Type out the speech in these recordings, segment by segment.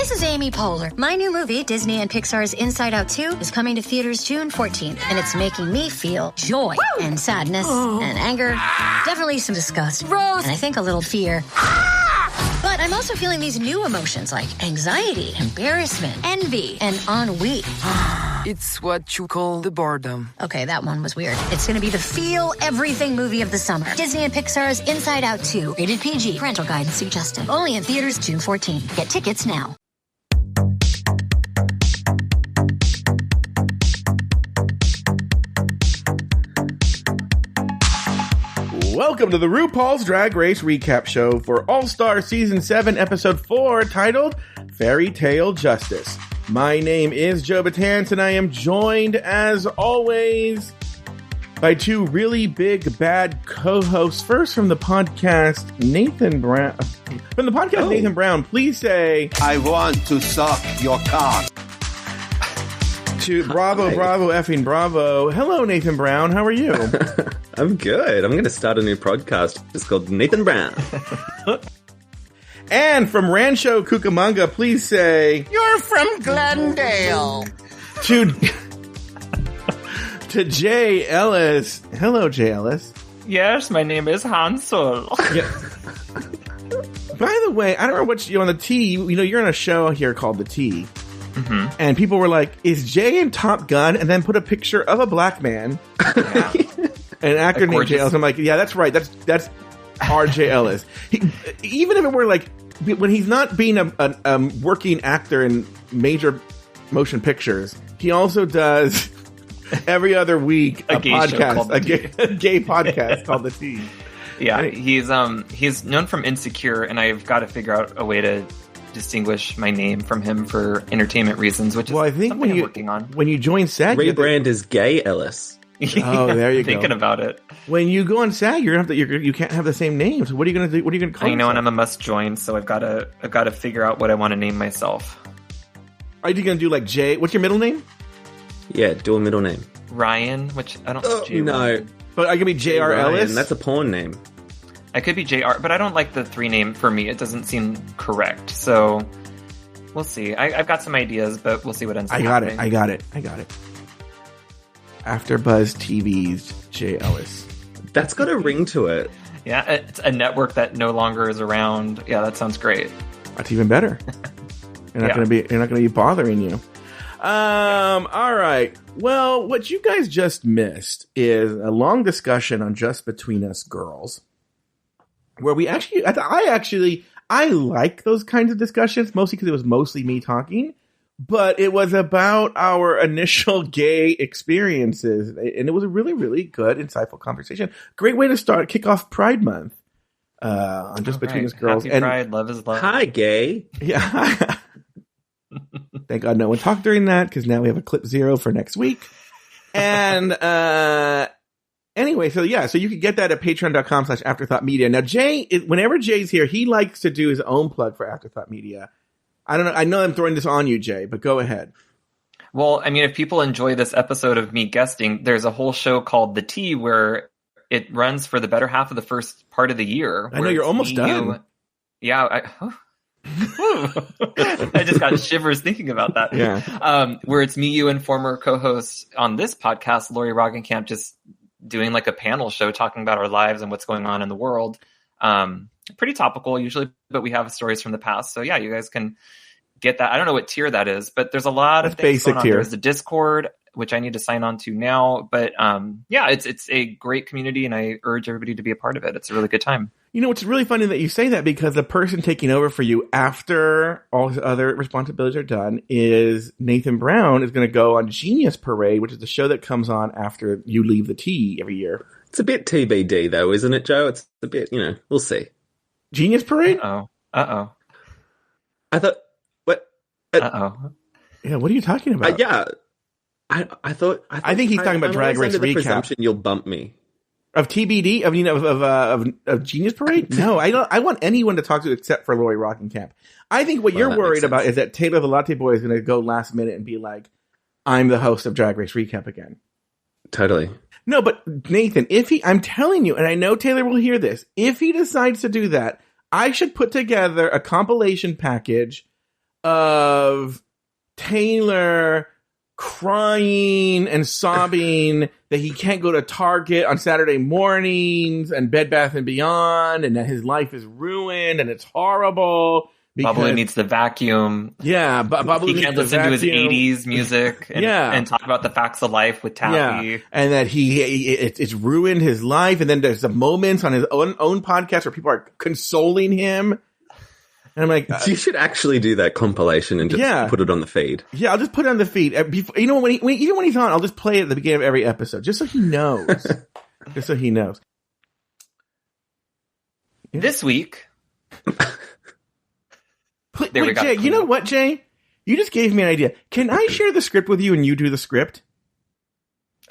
This is Amy Poehler. My new movie, Disney and Pixar's Inside Out 2, is coming to theaters June 14th, and it's making me feel joy and sadness and anger, definitely some disgust, and I think a little fear. But I'm also feeling these new emotions like anxiety, embarrassment, envy, and ennui. It's what you call the boredom. Okay, that one was weird. It's going to be the feel everything movie of the summer. Disney and Pixar's Inside Out 2. Rated PG. Parental guidance suggested. Only in theaters June 14th. Get tickets now. Welcome to the RuPaul's Drag Race recap show for All-Star Season 7, Episode 4, titled Fairytale Justice. My name is Joe Betance, and I am joined, as always, by two really big, bad co-hosts. First, from the podcast, Nathan Brown. Nathan Brown, please say... I want to suck your cock. To bravo, effing bravo. Hello, Nathan Brown. How are you? I'm good. I'm going to start a new podcast. It's called Nathan Brown. And from Rancho Cucamonga, please say... You're from Glendale. To Jay Ellis. Hello, Jay Ellis. Yes, my name is Hansel. Yeah. By the way, I don't know what you on the T. You know, you're on a show here called The T. Mm-hmm. And people were like, is Jay in Top Gun? And then put a picture of a black man. Yeah. An actor named Jay Ellis. I'm like, yeah, that's right. That's R.J. Ellis. Even if it were like, when he's not being a working actor in major motion pictures, he also does every other week a gay podcast called The T. Yeah, he's known from Insecure, and I've got to figure out a way to distinguish my name from him for entertainment reasons, which is I think something I'm working on. When you join SAG, rebrand as Gay Ellis. Oh, there you go. Thinking about it. When you go on SAG, you can't have the same name. So what are you going to do? What are you going to call yourself? I know, and I'm a must join, so I've got to figure out what I want to name myself. Are you going to do like Jay? What's your middle name? Yeah, do a middle name. Ryan, which I don't. No, Ryan. But I can be J.R. Ellis. That's a porn name. I could be J.R., but I don't like the 3 name for me. It doesn't seem correct. So we'll see. I've got some ideas, but we'll see what ends up happening. I got it. AfterBuzz TV's Jay Ellis. That's got a ring to it. Yeah, it's a network that no longer is around. Yeah, that sounds great. That's even better. You're not going to be bothering you. All right. Well, what you guys just missed is a long discussion on Just Between Us Girls, where I like those kinds of discussions, mostly because it was mostly me talking. But it was about our initial gay experiences, and it was a really, really good, insightful conversation. Great way to kick off Pride Month on Just Between Us Girls. Happy Pride, love is love. Hi, gay. Yeah. Thank God no one talked during that, because now we have a clip 0 for next week. And anyway, so you can get that at patreon.com/afterthoughtmedia. Now, Jay, whenever Jay's here, he likes to do his own plug for Afterthought Media. I don't know. I know I'm throwing this on you, Jay, but go ahead. Well, I mean, if people enjoy this episode of me guesting, there's a whole show called The Tea where it runs for the better half of the first part of the year. I know you're almost done. I just got shivers thinking about that. Yeah. Where it's me, you, and former co-hosts on this podcast, Lori Roggenkamp, just doing like a panel show talking about our lives and what's going on in the world. Pretty topical usually, but we have stories from the past. So yeah, you guys can get that. I don't know what tier that is, but there's a lot of things going on. There's the Discord, which I need to sign on to now. But yeah, it's a great community, and I urge everybody to be a part of it. It's a really good time. You know, it's really funny that you say that, because the person taking over for you after all his other responsibilities are done is Nathan Brown is going to go on Genius Parade, which is the show that comes on after you leave the Tea every year. It's a bit TBD though, isn't it, Joe? It's a bit, we'll see. Genius Parade? Uh-oh. I thought, what? Uh-oh. Yeah, what are you talking about? Yeah. I think he's talking about Drag Race Recap. Recap. You'll bump me. Of TBD? Of Genius Parade? No, I don't. I want anyone to talk to except for Lori Rockenkamp. I think what you're worried about is that Taylor the Latte Boy is going to go last minute and be like, I'm the host of Drag Race Recap again. Totally. No, but Nathan, I'm telling you, and I know Taylor will hear this, if he decides to do that, I should put together a compilation package of Taylor crying and sobbing that he can't go to Target on Saturday mornings and Bed Bath & Beyond, and that his life is ruined and it's horrible. Bubbly needs the vacuum. Yeah, Bubbly he can't listen to his 80s music and talk about the facts of life with Taffy. Yeah. And that it's ruined his life. And then there's some moments on his own podcast where people are consoling him. And I'm like, you should actually do that compilation and just put it on the feed. Yeah, I'll just put it on the feed. You know, even when he's on, I'll just play it at the beginning of every episode, just so he knows. Just so he knows. This week. Wait, Jay, you know what, Jay? You just gave me an idea. Can I share the script with you and you do the script?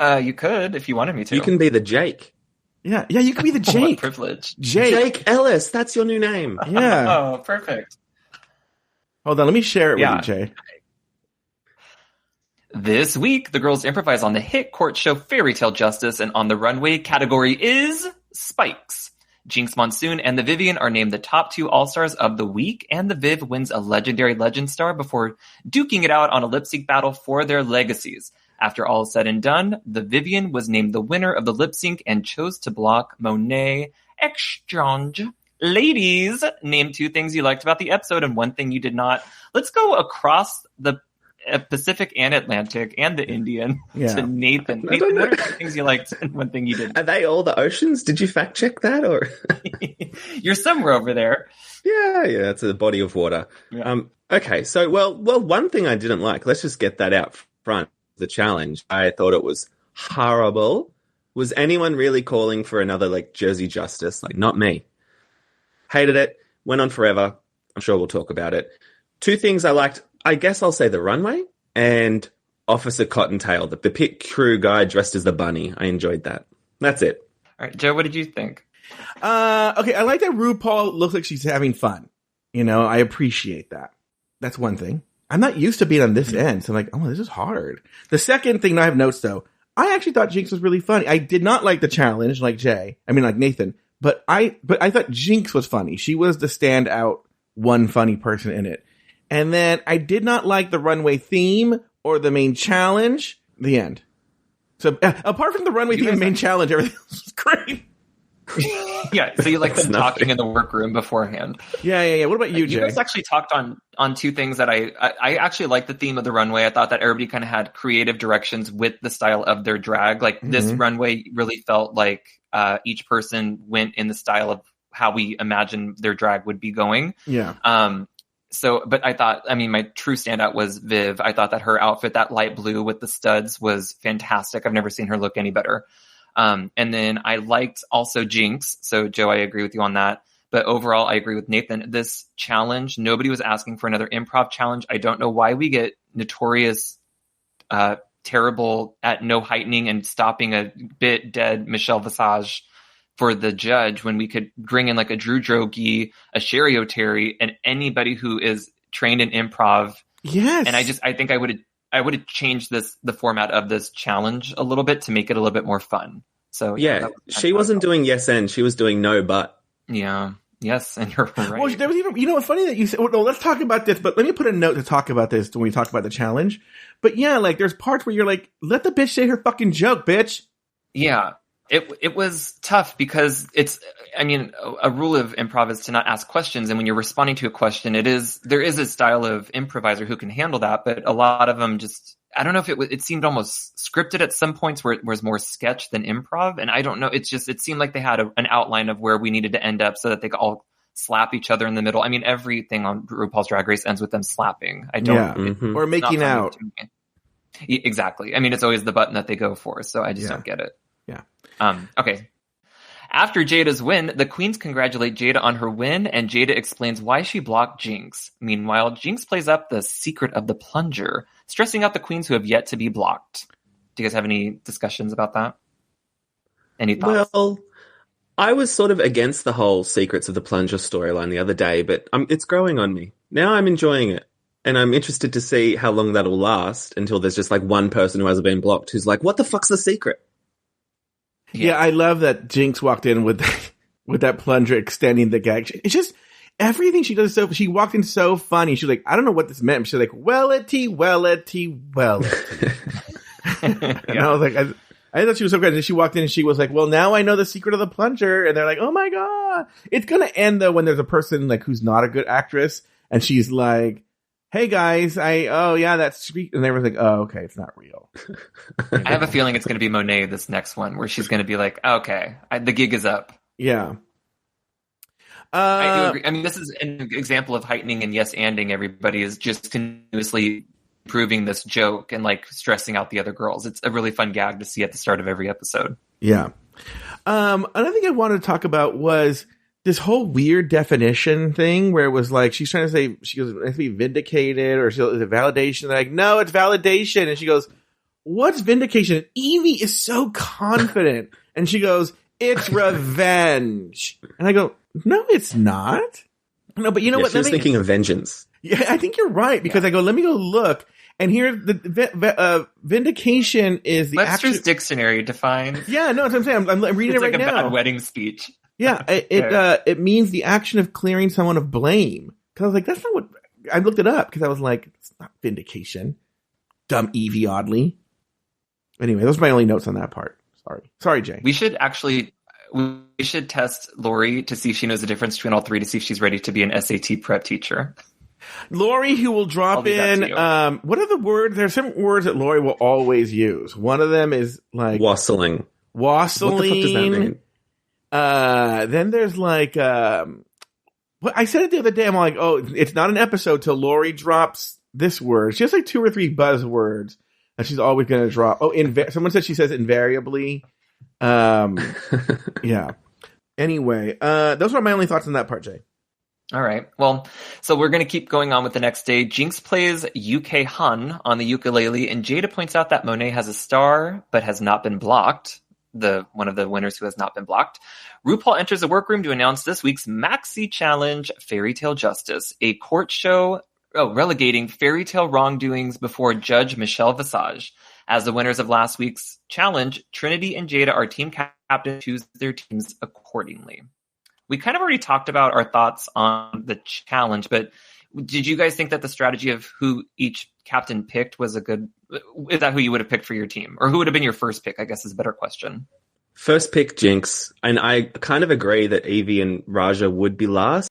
You could, if you wanted me to. You can be the Jake. Yeah, you can be the Jake. What privilege. Jake Ellis, that's your new name. Yeah. Oh, perfect. Hold on, let me share it with you, Jay. This week, the girls improvise on the hit court show Fairytale Justice, and on the runway category is Spikes. Jinx Monsoon and the Vivian are named the top 2 All-Stars of the week, and the Viv wins a legendary Legend Star before duking it out on a lip-sync battle for their legacies. After all is said and done, the Vivian was named the winner of the lip-sync and chose to block Monet Exchange. Ladies, name 2 things you liked about the episode and 1 thing you did not. Let's go across the Pacific and Atlantic and the Indian to Nathan. Nathan, what are 2 things you liked and 1 thing you didn't? Are they all the oceans? Did you fact check that, or you're somewhere over there? Yeah, it's a body of water. Yeah. Okay, so well, 1 thing I didn't like. Let's just get that out front. The challenge, I thought it was horrible. Was anyone really calling for another like Jersey Justice? Like, not me. Hated it. Went on forever. I'm sure we'll talk about it. 2 things I liked. I guess I'll say the runway and Officer Cottontail, the pit crew guy dressed as the bunny. I enjoyed that. That's it. All right, Joe, what did you think? Okay, I like that RuPaul looks like she's having fun. You know, I appreciate that. That's 1 thing. I'm not used to being on this end, so I'm like, oh, this is hard. The second thing, I have notes though. I actually thought Jinx was really funny. I did not like the challenge, like Nathan, but I thought Jinx was funny. She was the standout one funny person in it. And then I did not like the runway theme or the main challenge. The end. So apart from the runway theme and the main challenge, everything else was great. Yeah, so you like them talking in the workroom beforehand. Yeah. What about you, Jay? You guys actually talked on 2 things that I actually liked the theme of the runway. I thought that everybody kind of had creative directions with the style of their drag. Like this runway really felt like each person went in the style of how we imagined their drag would be going. Yeah. But I thought, my true standout was Viv. I thought that her outfit, that light blue with the studs, was fantastic. I've never seen her look any better. And then I liked also Jinx. So Joe, I agree with you on that. But overall, I agree with Nathan. This challenge, nobody was asking for another improv challenge. I don't know why we get notorious, terrible at no heightening and stopping a bit dead Michelle Visage for the judge when we could bring in like a Drew Droege, a Sherry O'Terry, and anybody who is trained in improv. Yes. And I think I would have changed the format of this challenge a little bit to make it a little bit more fun. So she wasn't doing yes and, she was doing no but. Yeah. Yes, and you're right. Well, there was even, it's funny that you said, well, no, let's talk about this, but let me put a note to talk about this when we talk about the challenge. But yeah, like there's parts where you're like, let the bitch say her fucking joke, bitch. Yeah. It was tough because a rule of improv is to not ask questions. And when you're responding to a question, there is a style of improviser who can handle that. But a lot of them just, I don't know if it seemed almost scripted at some points where it was more sketch than improv. And I don't know. It seemed like they had an outline of where we needed to end up so that they could all slap each other in the middle. Everything on RuPaul's Drag Race ends with them slapping. Or making out. Exactly. It's always the button that they go for. So I just don't get it. Yeah. Okay. After Jada's win, the queens congratulate Jada on her win, and Jada explains why she blocked Jinx. Meanwhile, Jinx plays up the secret of the plunger, stressing out the queens who have yet to be blocked. Do you guys have any discussions about that? Any thoughts? Well, I was sort of against the whole secrets of the plunger storyline the other day, but it's growing on me. Now I'm enjoying it. And I'm interested to see how long that'll last until there's just like one person who hasn't been blocked who's like, what the fuck's the secret? Yeah, I love that Jinx walked in with that plunger extending the gag. It's just, everything she does she walked in so funny. She's like, I don't know what this meant. She's like, wellity. And I was like, I thought she was so good. And she walked in and she was like, well, now I know the secret of the plunger. And they're like, oh my God. It's going to end though when there's a person like who's not a good actress. And she's like, hey guys, that's sweet. And they were like, oh, okay, it's not real. I have a feeling it's going to be Monet this next one, where she's going to be like, okay, the gig is up. Yeah. I do agree. I mean, this is an example of heightening and yes-anding. Everybody is just continuously proving this joke and like stressing out the other girls. It's a really fun gag to see at the start of every episode. Yeah. Another thing I wanted to talk about was this whole weird definition thing where it was like, she's trying to say, she goes, it has to be vindicated or is it validation? They're like, no, it's validation. And she goes, what's vindication? And Evie is so confident. And she goes, it's revenge. And I go, no, it's not. No, but you know what? She was thinking of vengeance. Yeah, I think you're right because I go, let me go look. And here, the vindication is the Webster's dictionary defines. Yeah, no, that's what I'm saying. I'm reading it right now. It's like a bad wedding speech. Yeah, it means the action of clearing someone of blame. Because I was like, that's not what... I looked it up because I was like, it's not vindication. Dumb Evie, oddly. Anyway, those are my only notes on that part. Sorry, Jay. We should test Lori to see if she knows the difference between all three, to see if she's ready to be an SAT prep teacher. Lori, who will drop in, what are the words? There's some words that Lori will always use. One of them is like... Wassailing. What the fuck does that mean? Then there's like, I said it the other day. I'm like, oh, it's not an episode till Lori drops this word. She has like 2 or 3 buzzwords that she's always going to drop. Oh, someone said she says invariably. Yeah. Anyway, those are my only thoughts on that part, Jay. All right. Well, so we're going to keep going on with the next day. Jinx plays UK Han on the ukulele, and Jada points out that Monet has a star, but has not been blocked. One of the winners who has not been blocked. RuPaul enters the workroom to announce this week's Maxi Challenge, Fairytale Justice, a court show relegating Fairytale wrongdoings before Judge Michelle Visage. As the winners of last week's challenge, Trinity and Jada are team captains, choose their teams accordingly. We kind of already talked about our thoughts on the challenge, but did you guys think that the strategy of who each captain picked was a good... Is that who you would have picked for your team? Or who would have been your first pick, I guess is a better question. First pick, Jinx. And I kind of agree that Evie and Raja would be last.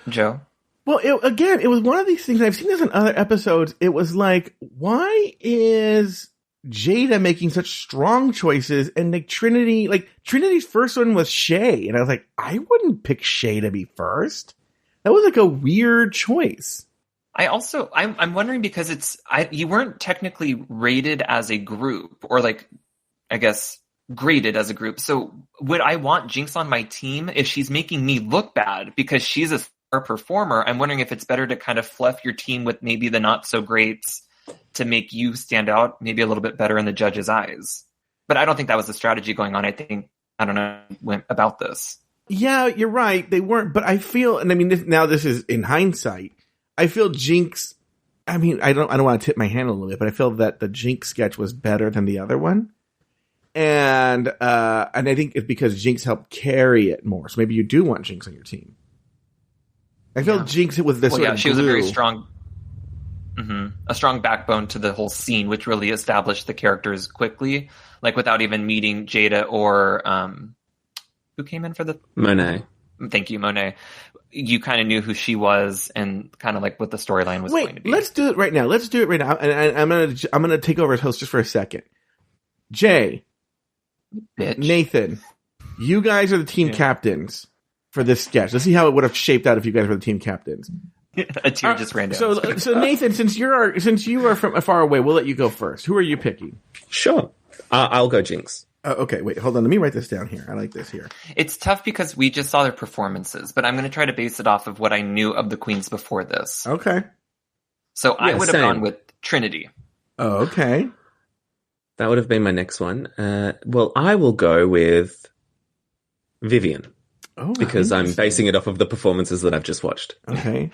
Joe? Well, it was one of these things, I've seen this in other episodes. It was like, why is Jada making such strong choices? And like Trinity's first one was Shay. And I was like, I wouldn't pick Shay to be first. That was like a weird choice. I'm wondering because you weren't technically rated as a group, or like, I guess, graded as a group. So would I want Jinx on my team if she's making me look bad because she's a star performer? I'm wondering if it's better to kind of fluff your team with maybe the not so greats to make you stand out maybe a little bit better in the judge's eyes. But I don't think that was the strategy going on. I think, I don't know, went about this. Yeah, you're right. They weren't, but I feel, and I mean, this is in hindsight, I feel Jinx, I mean, I don't want to tip my hand a little bit, but I feel that the Jinx sketch was better than the other one. And I think it's because Jinx helped carry it more. So maybe you do want Jinx on your team. I feel Jinx with this sort of she was a very strong, a strong backbone to the whole scene, which really established the characters quickly, like without even meeting Jada or, who came in for the... Monet. Thank you, Monet. You kind of knew who she was and kind of like what the storyline was going to be. Let's do it right now. And I'm gonna take over as host just for a second. Jay, Bitch. Nathan, you guys are the team captains for this sketch. Let's see how it would have shaped out if you guys were the team captains. A tear just ran down. So Nathan, since you are from far away, we'll let you go first. Who are you picking? Sure, I'll go Jinx. Okay, wait, hold on. Let me write this down here. I like this here. It's tough because we just saw their performances, but I'm going to try to base it off of what I knew of the queens before this. Okay. So I would have gone with Trinity. Oh, okay. That would have been my next one. Well, I will go with Vivian. Oh, because I'm basing it off of the performances that I've just watched. Okay.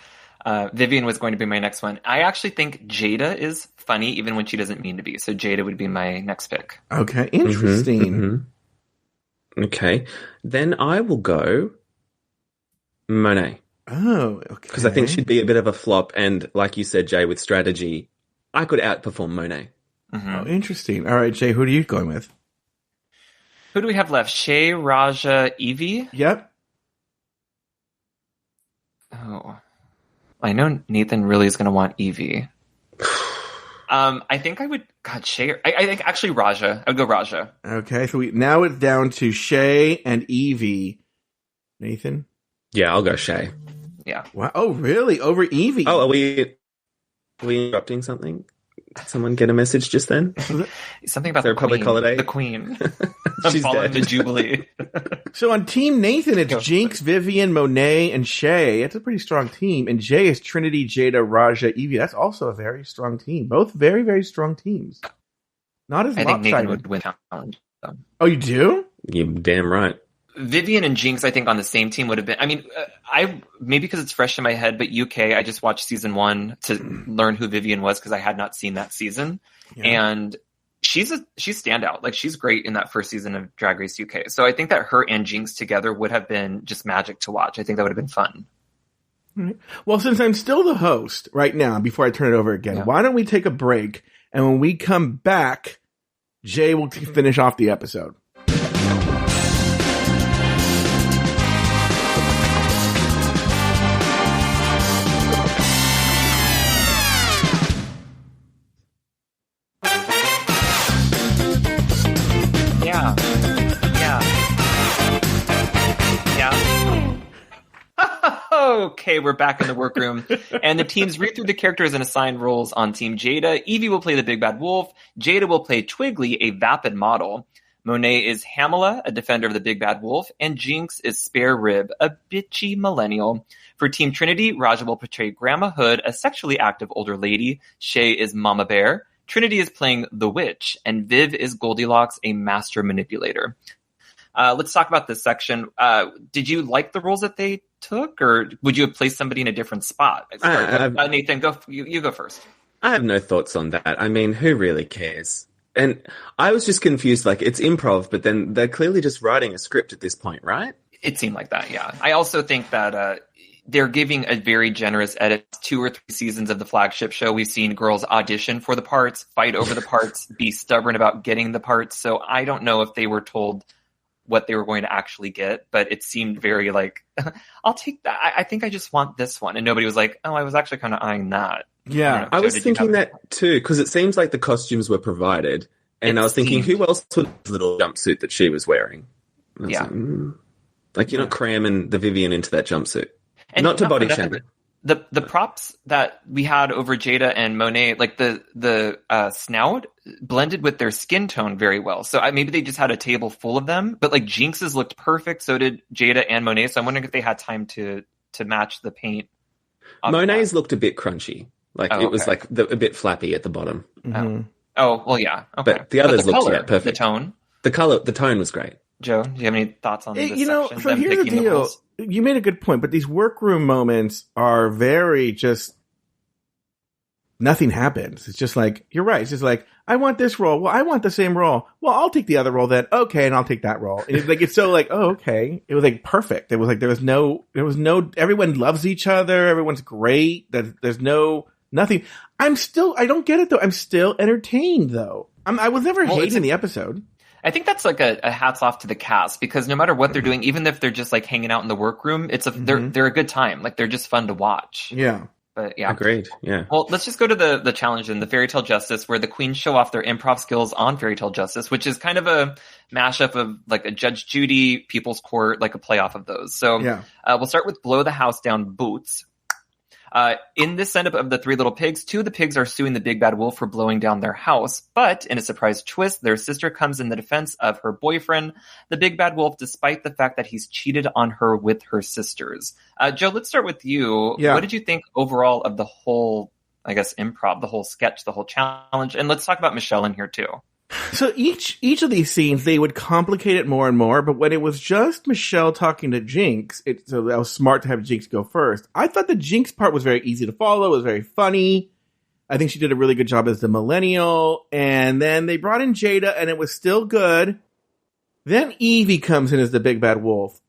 Vivian was going to be my next one. I actually think Jada is funny even when she doesn't mean to be. So Jada would be my next pick. Okay, interesting. Okay. Then I will go Monet. Oh, okay. Because I think she'd be a bit of a flop. And like you said, Jay, with strategy, I could outperform Monet. Mm-hmm. Oh, interesting. All right, Jay, who are you going with? Who do we have left? Shay, Raja, Evie? Yep. Oh. I know Nathan really is going to want Evie. I think I would... God, Shay... I think actually Raja. I would go Raja. Okay, so now it's down to Shay and Evie. Nathan? Yeah, I'll go Shay. Yeah. Wow. Oh, really? Over Evie? Oh, are we interrupting something? Did someone get a message just then? Something about the public holiday? The Queen. She's following dead. the Jubilee. So on Team Nathan, it's Jinx, Vivian, Monet, and Shay. That's a pretty strong team. And Jay is Trinity, Jada, Raja, Evie. That's also a very strong team. Both very, very strong teams. Not as I think Nathan lopsided. would win challenge. So. Oh, you do? You're damn right. Vivian and Jinx, I think, on the same team would have been. I mean, I maybe because it's fresh in my head, but UK, I just watched season 1 to learn who Vivian was because I had not seen that season, and she's standout. Like she's great in that first season of Drag Race UK. So I think that her and Jinx together would have been just magic to watch. I think that would have been fun. Right. Well, since I'm still the host right now, before I turn it over again, why don't we take a break, and when we come back, Jay will finish off the episode. Okay, we're back in the workroom, and the teams read through the characters and assign roles on Team Jada. Evie will play the Big Bad Wolf. Jada will play Twiggly, a vapid model. Monet is Hamala, a defender of the Big Bad Wolf, and Jinx is Spare Rib, a bitchy millennial. For Team Trinity, Raja will portray Grandma Hood, a sexually active older lady. Shay is Mama Bear. Trinity is playing the Witch, and Viv is Goldilocks, a master manipulator. Let's talk about this section. Did you like the roles that they took, or would you have placed somebody in a different spot? Nathan, go. You go first. I have no thoughts on that. I mean, who really cares? And I was just confused. Like, it's improv, but then they're clearly just writing a script at this point, right? It seemed like that, yeah. I also think that they're giving a very generous edit. 2 or 3 seasons of the flagship show, we've seen girls audition for the parts, fight over the parts, be stubborn about getting the parts. So I don't know if they were told what they were going to actually get, but it seemed very like, I'll take that. I think I just want this one. And nobody was like, oh, I was actually kind of eyeing that. Yeah. I was thinking that too, because it seems like the costumes were provided. And I was thinking, who else would have the little jumpsuit that she was wearing? Yeah. Like, you're not cramming the Vivian into that jumpsuit. And not to body shame it. The props that we had over Jada and Monet, like the snout blended with their skin tone very well. So maybe they just had a table full of them, but like Jinx's looked perfect. So did Jada and Monet. So I'm wondering if they had time to match the paint. Monet's looked a bit crunchy. Like it was like a bit flappy at the bottom. Mm-hmm. Oh, well, yeah. Okay. But the others looked perfect. The tone. The tone was great. Joe, do you have any thoughts on this section? So here's the deal. You made a good point, but these workroom moments are very just nothing happens. It's just like, you're right. It's just like, I want this role. Well, I want the same role. Well, I'll take the other role then. Okay. And I'll take that role. And it's so like, oh, okay. It was like perfect. It was like, there was no, everyone loves each other. Everyone's great. There's nothing. I don't get it though. I'm still entertained though. I was never hating the episode. I think that's like a hats off to the cast, because no matter what they're doing, even if they're just like hanging out in the workroom, they're a good time. Like they're just fun to watch. Yeah. But yeah. Agreed. Yeah. Well, let's just go to the challenge in the Fairytale Justice, where the queens show off their improv skills on Fairytale Justice, which is kind of a mashup of like a Judge Judy, People's Court, like a playoff of those. So we'll start with Blow the House Down Boots. In this setup of the 3 little pigs, 2 of the pigs are suing the Big Bad Wolf for blowing down their house. But in a surprise twist, their sister comes in the defense of her boyfriend, the Big Bad Wolf, despite the fact that he's cheated on her with her sisters. Joe, let's start with you. Yeah. What did you think overall of the whole, I guess, improv, the whole sketch, the whole challenge? And let's talk about Michelle in here too. So each of these scenes, they would complicate it more and more, but when it was just Michelle talking to Jinx, so that was smart to have Jinx go first. I thought the Jinx part was very easy to follow, it was very funny. I think she did a really good job as the millennial, and then they brought in Jada, and it was still good. Then Evie comes in as the Big Bad Wolf.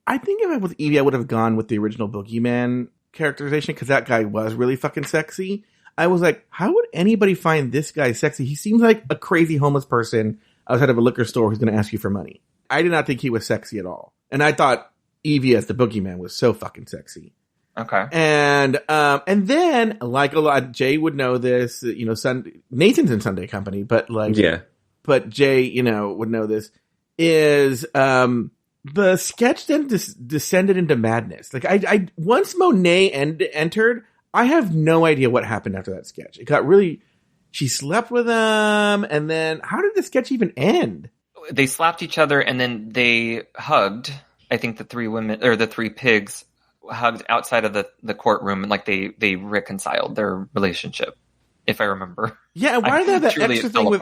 I think if I was Evie, I would have gone with the original Boogeyman characterization because that guy was really fucking sexy. I was like, how would anybody find this guy sexy? He seems like a crazy homeless person outside of a liquor store who's going to ask you for money. I did not think he was sexy at all. And I thought Evie as the Boogeyman was so fucking sexy. Okay. And then, like a lot, Jay would know this, you know, Nathan's in Sunday Company, but like, but Jay, you know, would know this, is, the sketch then descended into madness. Like I once Monet entered, I have no idea what happened after that sketch. It got really, she slept with him, and then how did the sketch even end? They slapped each other and then they hugged. I think the three women or the three pigs hugged outside of the courtroom, and like they reconciled their relationship, if I remember. Yeah, and why did they have that extra thing with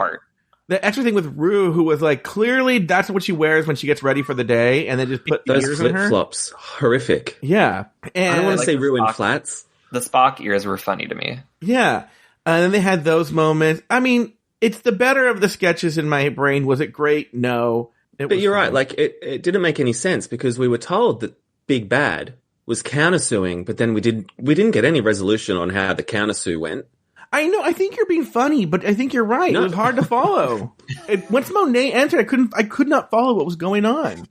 the extra thing with Rue, who was like, clearly that's what she wears when she gets ready for the day, and then just put those ears in her. Flip-flops, horrific. Yeah, and I don't want to like say Rue in flats. The Spock ears were funny to me. Yeah, and then they had those moments. I mean, it's the better of the sketches in my brain. Was it great? No. But you're right. Like it didn't make any sense because we were told that Big Bad was countersuing, but then we didn't get any resolution on how the countersue went. I know. I think you're being funny, but I think you're right. No. It was hard to follow. Once Monet entered, I could not follow what was going on.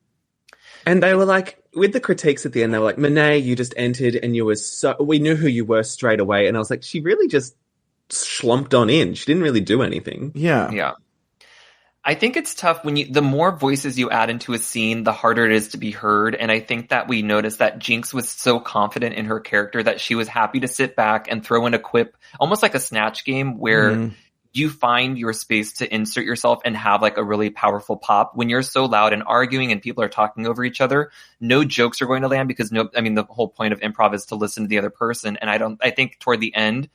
And they were like, with the critiques at the end, they were like, Monet, you just entered and we knew who you were straight away. And I was like, she really just slumped on in. She didn't really do anything. Yeah. Yeah. I think it's tough when the more voices you add into a scene, the harder it is to be heard. And I think that we noticed that Jinx was so confident in her character that she was happy to sit back and throw in a quip, almost like a snatch game where you find your space to insert yourself and have like a really powerful pop. When you're so loud and arguing and people are talking over each other, no jokes are going to land because the whole point of improv is to listen to the other person. And I think toward the end,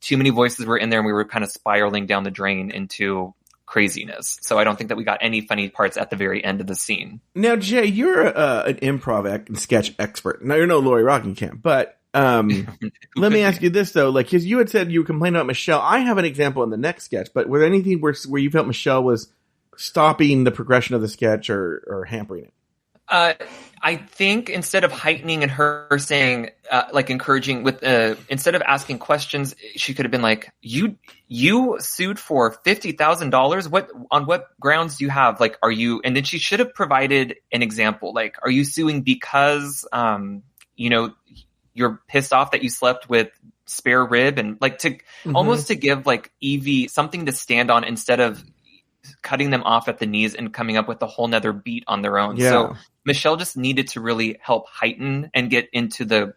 too many voices were in there and we were kind of spiraling down the drain into craziness. So I don't think that we got any funny parts at the very end of the scene. Now, Jay, you're an improv and sketch expert. Now, you're no Lori Rockingham, but let me ask you this, though. Like, because you had said you complained about Michelle. I have an example in the next sketch, but were there anything where you felt Michelle was stopping the progression of the sketch or hampering it? I think instead of heightening and her saying, like encouraging with, instead of asking questions, she could have been like, you sued for $50,000. On what grounds do you have? Like, are you, and then she should have provided an example. Like, are you suing because, you're pissed off that you slept with spare rib, and like to almost to give like Evie something to stand on instead of cutting them off at the knees and coming up with a whole nother beat on their own. Yeah. So Michelle just needed to really help heighten and get into the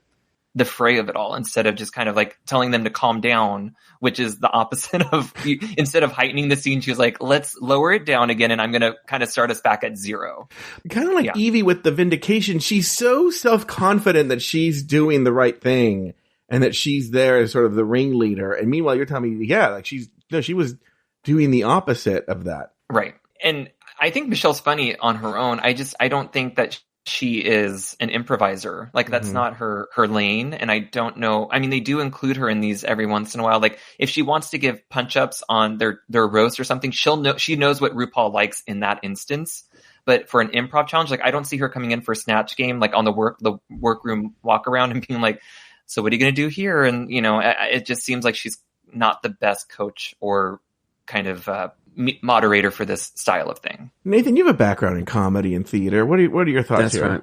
fray of it all instead of just kind of like telling them to calm down, which is the opposite of instead of heightening the scene. She was like, let's lower it down again. And I'm going to kind of start us back at zero. Kind of like Evie with the vindication. She's so self-confident that she's doing the right thing and that she's there as sort of the ringleader. And meanwhile, you're telling me, she was doing the opposite of that. Right. And I think Michelle's funny on her own. I don't think that she is an improviser. Like that's not her lane. And I don't know. I mean, they do include her in these every once in a while. Like if she wants to give punch ups on their roast or something, she knows what RuPaul likes in that instance. But for an improv challenge, like I don't see her coming in for a snatch game, like on the workroom walk around and being like, so what are you going to do here? And, it just seems like she's not the best coach or kind of moderator for this style of thing. Nathan, you have a background in comedy and theater. What are your thoughts That's here? Right.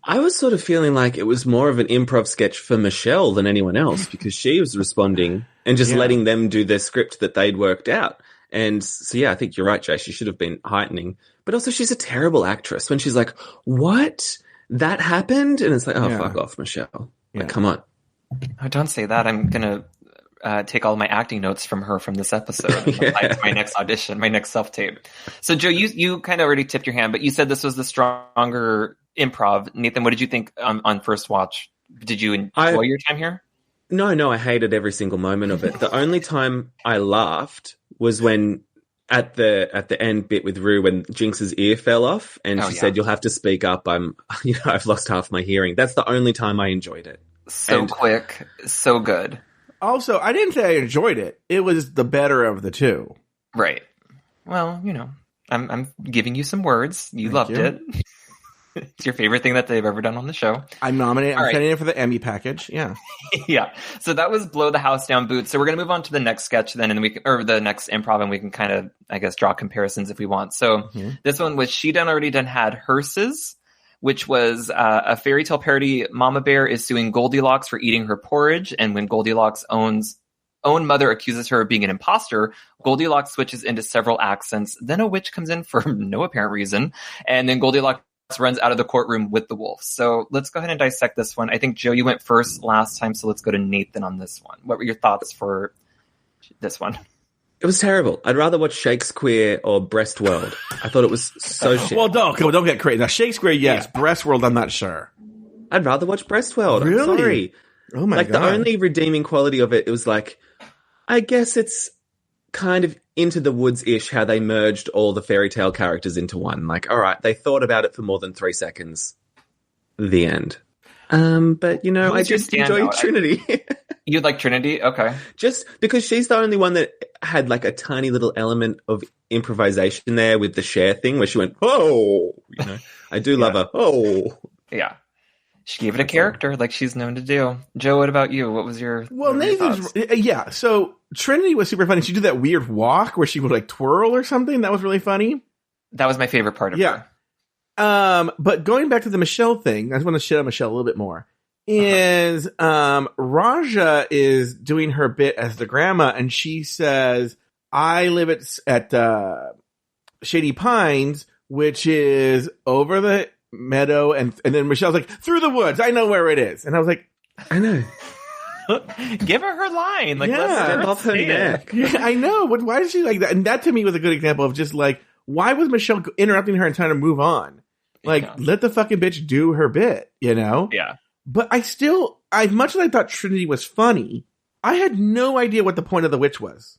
I was sort of feeling like it was more of an improv sketch for Michelle than anyone else because she was responding and just letting them do their script that they'd worked out. And so, I think you're right, Jay. She should have been heightening. But also she's a terrible actress when she's like, what? That happened? And it's like, fuck off, Michelle. Like, come on. Oh, don't say that. I'm going to take all my acting notes from her from this episode and apply it to my next audition, my next self-tape. So, Joe, you kind of already tipped your hand, but you said this was the stronger improv. Nathan, what did you think on first watch? Did you enjoy your time here? No, I hated every single moment of it. The only time I laughed was when at the end bit with Rue when Jinx's ear fell off and she said, "You'll have to speak up. I've lost half my hearing." That's the only time I enjoyed it. So quick, so good. Also, I didn't say I enjoyed it. It was the better of the two. Right. Well, I'm giving you some words. You loved it. It's your favorite thing that they've ever done on the show. I'm sending it for the Emmy package. Yeah. Yeah. So that was Blow the House Down Boots. So we're going to move on to the next sketch then, or the next improv, and we can kind of, I guess, draw comparisons if we want. So this one was She Done Already Done had Hearses, which was a fairy tale parody. Mama Bear is suing Goldilocks for eating her porridge. And when Goldilocks' own mother accuses her of being an imposter, Goldilocks switches into several accents. Then a witch comes in for no apparent reason. And then Goldilocks runs out of the courtroom with the wolf. So let's go ahead and dissect this one. I think, Joe, you went first last time, so let's go to Nathan on this one. What were your thoughts for this one? It was terrible. I'd rather watch Shakespeare or Breast World. I thought it was so shit. Well, don't get crazy. Now, Shakespeare, yes. Yeah. Breast World, I'm not sure. I'd rather watch Breast World. Really? I'm sorry. Oh my God. The only redeeming quality of it was like, I guess it's kind of Into the Woods-ish how they merged all the fairy tale characters into one. Like, all right, they thought about it for more than 3 seconds. The end. But, I just enjoy Trinity. You'd like Trinity? Okay. Just because she's the only one that had like a tiny little element of improvisation there with the share thing where she went, oh, I do love her. Oh. Yeah. She gave it a character like she's known to do. Joe, what about you? What was your... Well, Nathan's... Yeah, so Trinity was super funny. She did that weird walk where she would like twirl or something. That was really funny. That was my favorite part of her. But going back to the Michelle thing, I just want to shit on Michelle a little bit more. Is Raja is doing her bit as the grandma, and she says, I live at Shady Pines, which is over the meadow, and then Michelle's like, through the woods, I know where it is. And I was like, I know. Give her line. Like, yeah, let's her neck. Yeah, I know. But why is she like that? And that to me was a good example of just like, why was Michelle interrupting her and trying to move on? Like, let the fucking bitch do her bit, Yeah. But I still, as much as I thought Trinity was funny, I had no idea what the point of the witch was.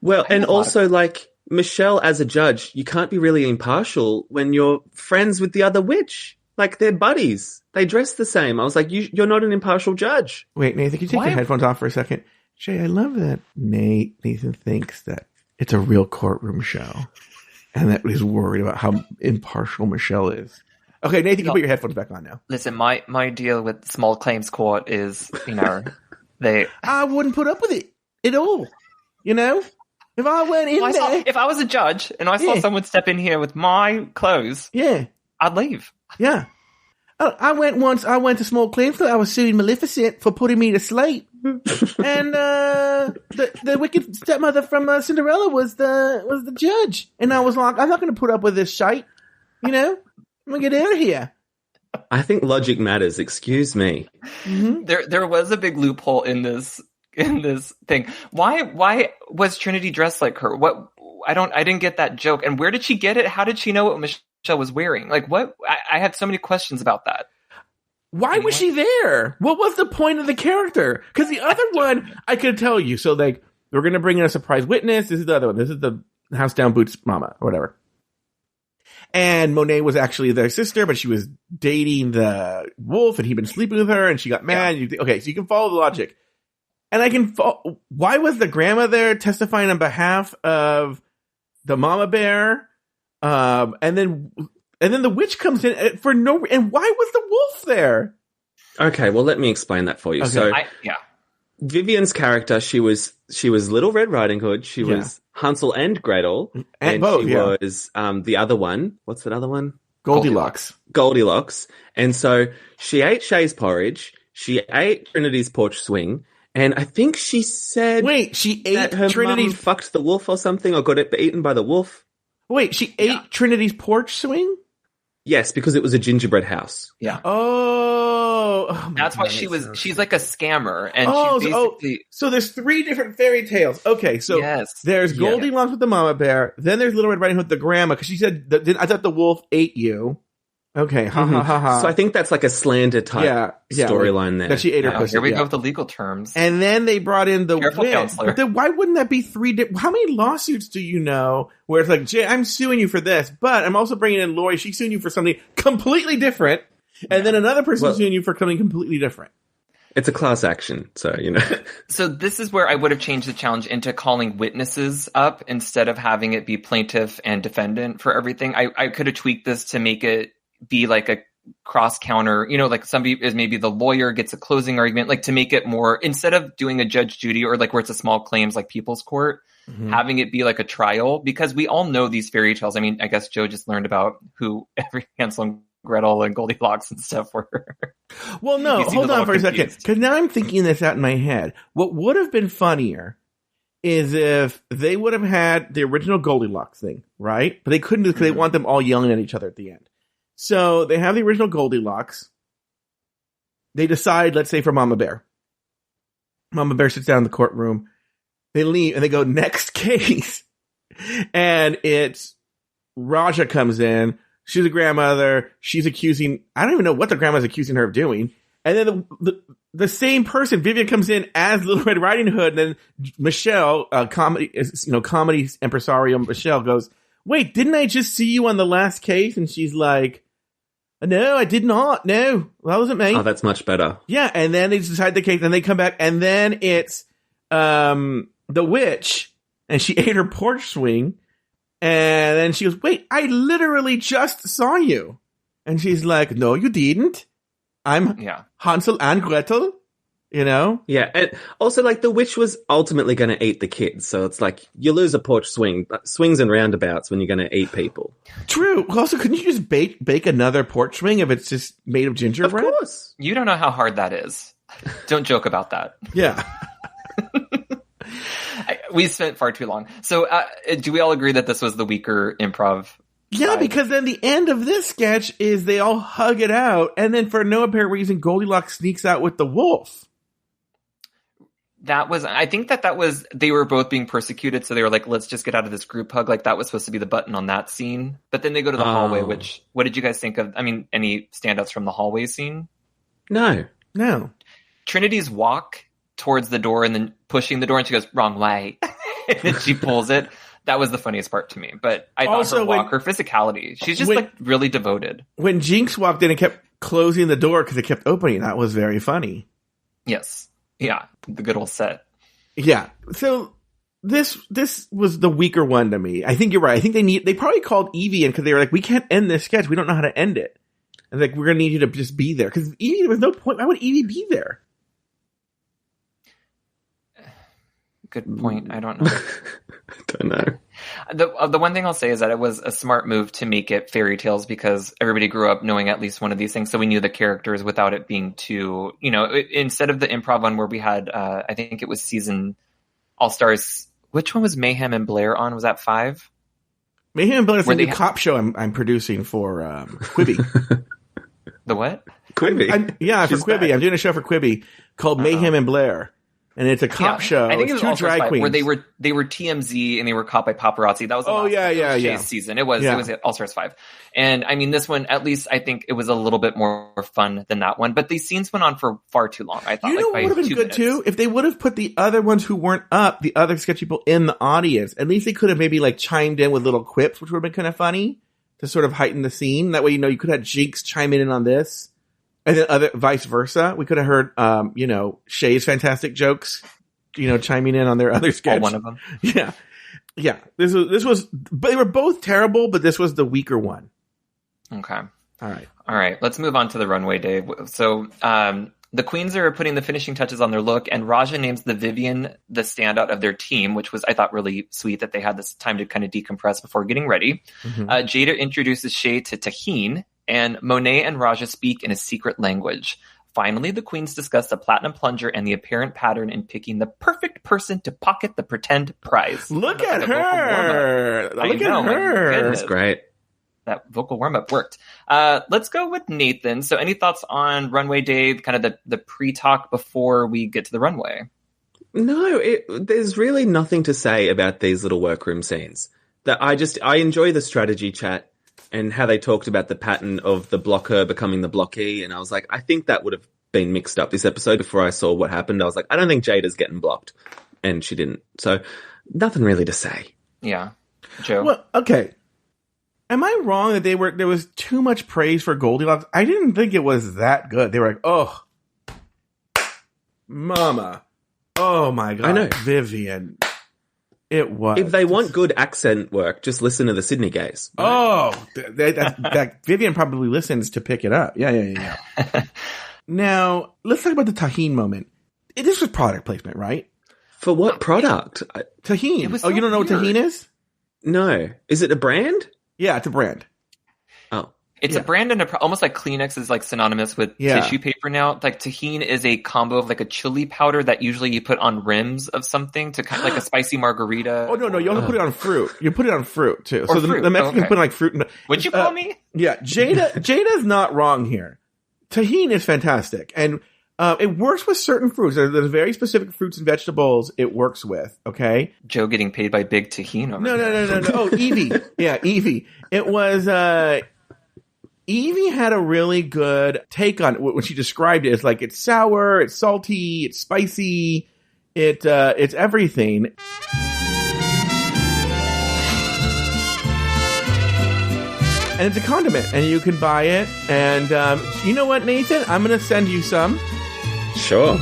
Well, and also, like, Michelle as a judge, you can't be really impartial when you're friends with the other witch. Like, they're buddies. They dress the same. I was like, you're not an impartial judge. Wait, Nathan, can you take your headphones off for a second? Jay, I love that Nathan thinks that it's a real courtroom show and that he's worried about how impartial Michelle is. Okay, Nathan, you can put your headphones back on now. Listen, my deal with small claims court is, they... I wouldn't put up with it at all, If I went in there... If I was a judge and I saw someone step in here with my clothes, I'd leave. Yeah. I went to small claims court. I was suing Maleficent for putting me to sleep. And the wicked stepmother from Cinderella was the judge. And I was like, I'm not going to put up with this shite, I'm gonna get out of here. I think logic matters. Excuse me. Mm-hmm. There was a big loophole in this thing. Why was Trinity dressed like her? What? I didn't get that joke. And where did she get it? How did she know what Michelle was wearing? Like what? I had so many questions about that. Why was she there? What was the point of the character? Because the other one, I could tell you. So like, we're gonna bring in a surprise witness. This is the other one. This is the House Down Boots mama or whatever. And Monet was actually their sister, but she was dating the wolf and he'd been sleeping with her and she got mad. Yeah. Okay, so you can follow the logic. And I can why was the grandma there testifying on behalf of the mama bear? And then the witch comes in for no, and why was the wolf there? Okay, well, let me explain that for you. Okay. So, Vivian's character, she was Little Red Riding Hood. She was Hansel and Gretel, and both, she was the other one. What's that other one? Goldilocks. And so she ate Shay's porridge. She ate Trinity's porch swing, and I think she said, "Wait, she ate her Trinity's fucked the wolf or something, or got eaten by the wolf." Wait, she ate Trinity's porch swing? Yes, because it was a gingerbread house. Yeah. Oh, that's why she's like a scammer, and she's basically. So there's 3 different fairy tales. Okay, so there's Goldilocks with the mama bear. Then there's Little Red Riding Hood with the grandma, because she said, I thought the wolf ate you. Okay, ha ha ha ha. So I think that's like a slander type storyline there. That she ate her pussy. Here we go with the legal terms. And then they brought in the Careful, witch. counselor. But then why wouldn't that be 3 how many lawsuits do you know where it's like, Jay, I'm suing you for this, but I'm also bringing in Lori. She's suing you for something completely different. And then another person suing you for something completely different. It's a class action, so, So this is where I would have changed the challenge into calling witnesses up instead of having it be plaintiff and defendant for everything. I could have tweaked this to make it be like cross counter, like somebody is maybe the lawyer gets a closing argument, like to make it more, instead of doing a Judge Judy or like where it's a small claims like People's Court, having it be like a trial, because we all know these fairy tales. I mean, I guess Joe just learned about who every Hansel and Gretel and Goldilocks and stuff were. Well, no, hold on for a second, because now I'm thinking this out in my head. What would have been funnier is if they would have had the original Goldilocks thing, right? But they couldn't because they want them all yelling at each other at the end. So they have the original Goldilocks. They decide, let's say for Mama Bear. Mama Bear sits down in the courtroom. They leave and they go, next case. And it's Raja comes in. She's a grandmother. She's accusing, I don't even know what the grandma's accusing her of doing. And then the same person, Vivian, comes in as Little Red Riding Hood. And then Michelle, comedy impresario Michelle goes, wait, didn't I just see you on the last case? And she's like, no, I did not. No, that wasn't me. Oh, that's much better. Yeah. And then they decide the case and they come back and then it's, the witch and she ate her porch swing. And then she goes, wait, I literally just saw you. And she's like, no, you didn't. I'm Hansel and Gretel, Yeah. And also, like, the witch was ultimately going to eat the kids. So it's like, you lose a porch swing, swings and roundabouts when you're going to eat people. True. Also, couldn't you just bake another porch swing if it's just made of gingerbread? Of course. You don't know how hard that is. Don't joke about that. Yeah. We spent far too long. So do we all agree that this was the weaker improv? Yeah, because then the end of this sketch is they all hug it out, and then for no apparent reason, Goldilocks sneaks out with the wolf. I think that was, they were both being persecuted, so they were like, let's just get out of this group hug. Like, that was supposed to be the button on that scene. But then they go to the hallway, which, what did you guys think of? I mean, any standouts from the hallway scene? No. Trinity's walk towards the door and then pushing the door, and she goes, wrong way. And then she pulls it. That was the funniest part to me. But I thought also, her walk, her physicality, she's just like really devoted. When Jinx walked in and kept closing the door because it kept opening, that was very funny. Yes. Yeah. The good old set. Yeah. So this was the weaker one to me. I think you're right. I think they probably called Evie in because they were like, we can't end this sketch. We don't know how to end it. And like, we're going to need you to just be there. Because Evie, there was no point. Why would Evie be there? Good point. I don't know. Don't know. The one thing I'll say is that it was a smart move to make it fairy tales because everybody grew up knowing at least one of these things. So we knew the characters without it being too, instead of the improv one where we had, I think it was season All-Stars. Which one was Mayhem and Blair on? Was that 5? Mayhem and Blair is the new cop show I'm producing for Quibi. The what? Quibi? For Quibi. Back. I'm doing a show for Quibi called Mayhem and Blair. And it's a cop show. I think it was two drag queens where they were TMZ and they were caught by paparazzi. That was the last season. It was All Stars 5. And I mean, this one, at least I think it was a little bit more fun than that one. But these scenes went on for far too long. I thought. What would have been good minutes. Too? If they would have put the other ones who weren't up, the other sketch people in the audience. At least they could have maybe like chimed in with little quips, which would have been kind of funny to sort of heighten the scene. That way, you could have Jinx chime in on this, and then vice versa. We could have heard, Shay's fantastic jokes. Chiming in on their other sketch. One of them. Yeah. This was, but they were both terrible, but this was the weaker one. Okay. All right. Let's move on to the runway, Dave. So, the queens are putting the finishing touches on their look, and Raja names the Vivian the standout of their team, which was, I thought, really sweet that they had this time to kind of decompress before getting ready. Mm-hmm. Jada introduces Shay to Tahine, and Monet and Raja speak in a secret language. Finally, the queens discuss the platinum plunger and the apparent pattern in picking the perfect person to pocket the pretend prize. Look at her! Look at her! That's great. That vocal warm-up worked. Let's go with Nathan. So any thoughts on Runway Day, kind of the pre-talk before we get to the runway? No, there's really nothing to say about these little workroom scenes. I enjoy the strategy chat and how they talked about the pattern of the blocker becoming the blockee. And I was like, I think that would have been mixed up this episode before I saw what happened. I was like, I don't think Jada's getting blocked. And she didn't. So nothing really to say. Yeah. Joe? Well, okay. Am I wrong that there was too much praise for Goldilocks? I didn't think it was that good. They were like, oh, mama. Oh my God. I know. Vivian. It was. If they want good accent work, just listen to the Sydney Gays. Right? Oh, that Vivian probably listens to pick it up. Yeah. Now, let's talk about the Tahine moment. This was product placement, right? For what product? Tahine. You don't know what Tahine is? No. Is it a brand? Yeah, it's a brand. Oh. It's a brand and almost like Kleenex is like synonymous with tissue paper now. Like Tahine is a combo of like a chili powder that usually you put on rims of something to kind of like a spicy margarita. Oh, no. You also put it on fruit. You put it on fruit too. So the Mexicans put like fruit. What'd you call me? Yeah. Jada's not wrong here. Tahine is fantastic. And it works with certain fruits. There's very specific fruits and vegetables it works with, okay? Joe getting paid by Big Tahine over No. Oh, Evie. Yeah, Evie. It was, Evie had a really good take on it when she described it. It's like, it's sour, it's salty, it's spicy, it's everything. And it's a condiment, and you can buy it. And you know what, Nathan? I'm going to send you some. Sure.